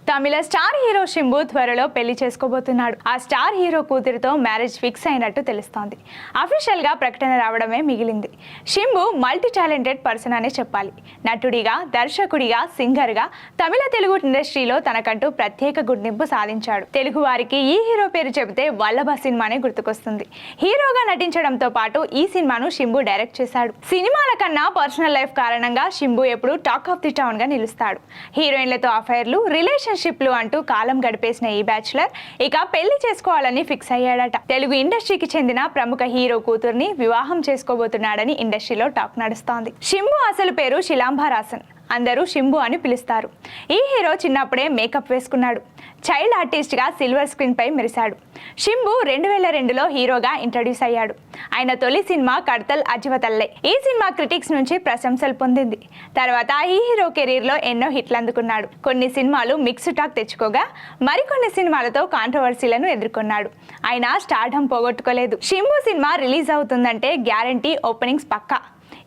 తమిళ star hero Simbu త్వరలో పెళ్లి చేసుకోబోతున్నాడు. ఆ స్టార్ హీరో కూతురితో మ్యారేజ్ ఫిక్స్ అయినట్టు తెలుస్తోంది. అఫీషియల్ గా ప్రకటన రావడమే మిగిలింది. శింబు మల్టీ టాలెంటెడ్ పర్సన్ అనే చెప్పాలి. నటుడిగా, దర్శకుడిగా, సింగర్ గా తమిళ తెలుగు ఇండస్ట్రీలో తనకంటూ ప్రత్యేక గుర్తింపు సాధించాడు. తెలుగు వారికి ఈ హీరో పేరు చెబితే వల్లభ సినిమానే గుర్తుకొస్తుంది. హీరోగా నటించడంతో పాటు ఈ సినిమాను శింబు డైరెక్ట్ చేశాడు. సినిమాల కన్నా పర్సనల్ లైఫ్ కారణంగా శింబు ఎప్పుడు టాక్ ఆఫ్ ది టౌన్ గా నిలుస్తాడు. హీరోయిన్లతో అఫైర్లు, రిలేషన్షిప్లు అంటూ కాలం గడిపేసిన ఈ బ్యాచులర్ ఇక పెళ్లి చేసుకోవాలని ఫిక్స్ అయ్యాడట. తెలుగు ఇండస్ట్రీకి చెందిన ప్రముఖ హీరో కూతుర్ని వివాహం చేసుకోబోతున్నాడని ఇండస్ట్రీలో టాక్ నడుస్తోంది. శింబు అసలు పేరు శిలాంబరాసన్. అందరూ శింబు అని పిలుస్తారు. ఈ హీరో చిన్నప్పుడే మేకప్ వేసుకున్నాడు. చైల్డ్ ఆర్టిస్ట్గా సిల్వర్ స్క్రీన్ పై మెరిశాడు. శింబు 2002లో హీరోగా ఇంట్రడ్యూస్ అయ్యాడు. ఆయన తొలి సినిమా కడతల్ అజివతల్లై. ఈ సినిమా క్రిటిక్స్ నుంచి ప్రశంసలు పొందింది. తర్వాత ఈ హీరో కెరీర్లో ఎన్నో హిట్లు అందుకున్నాడు. కొన్ని సినిమాలు మిక్స్డ్ టాక్ తెచ్చుకోగా మరికొన్ని సినిమాలతో కాంట్రవర్సీలను ఎదుర్కొన్నాడు. ఆయన స్టార్డమ్ పోగొట్టుకోలేదు. శింబు సినిమా రిలీజ్ అవుతుందంటే గ్యారంటీ ఓపెనింగ్స్ పక్కా.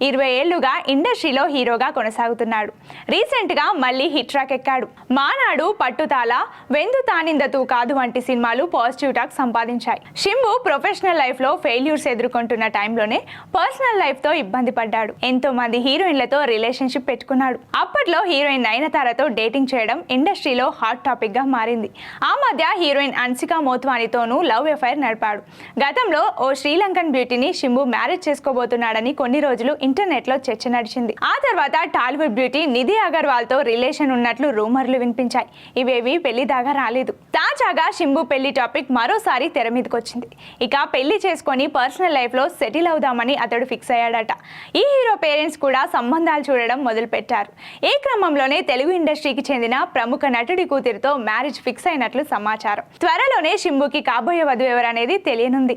20 ఏళ్లుగా ఇండస్ట్రీలో హీరోగా కొనసాగుతున్నాడు. రీసెంట్ గా మళ్ళీ హిట్ ట్రాక్ ఎక్కాడు. మానాడు, పట్టుతాల, వెందు తానిందతూ కాదు వంటి సినిమాలు పాజిటివ్ టాక్ సంపాదించాయి. శింబు ప్రొఫెషనల్ లైఫ్ లో ఫెయిల్యూర్స్ ఎదుర్కొంటున్న టైంలోనే పర్సనల్ లైఫ్ తో ఇబ్బంది పడ్డాడు. ఎంతో మంది హీరోయిన్లతో రిలేషన్షిప్ పెట్టుకున్నాడు. అప్పట్లో హీరోయిన్ నయనతారతో డేటింగ్ చేయడం ఇండస్ట్రీలో హాట్ టాపిక్ గా మారింది. ఆ మధ్య హీరోయిన్ అన్సికా మోత్వానితోనూ లవ్ అఫైర్ నడిపాడు. గతంలో ఓ శ్రీలంకన్ బ్యూటీని శింబు మ్యారేజ్ చేసుకోబోతున్నాడని కొన్ని రోజులు ఇంటర్నెట్ లో చర్చ నడిచింది. ఆ తర్వాత టాలీవుడ్ బ్యూటీ నిధి అగర్వాల్ తో రిలేషన్ ఉన్నట్లు రూమర్లు వినిపించాయి. ఇవేవి పెళ్లి దాకా రాలేదు. తాజాగా శింబు పెళ్లి టాపిక్ మరోసారి తెర మీదకొచ్చింది. ఇక పెళ్లి చేసుకొని పర్సనల్ లైఫ్ లో సెటిల్ అవుదామని అతడు ఫిక్స్ అయ్యాడట. ఈ హీరో పేరెంట్స్ కూడా సంబంధాలు చూడడం మొదలు పెట్టారు. ఈ క్రమంలోనే తెలుగు ఇండస్ట్రీకి చెందిన ప్రముఖ నటుడి కూతురితో మ్యారేజ్ ఫిక్స్ అయినట్లు సమాచారం. త్వరలోనే శింబుకి కాబోయే వధువు ఎవరనేది తెలియనుంది.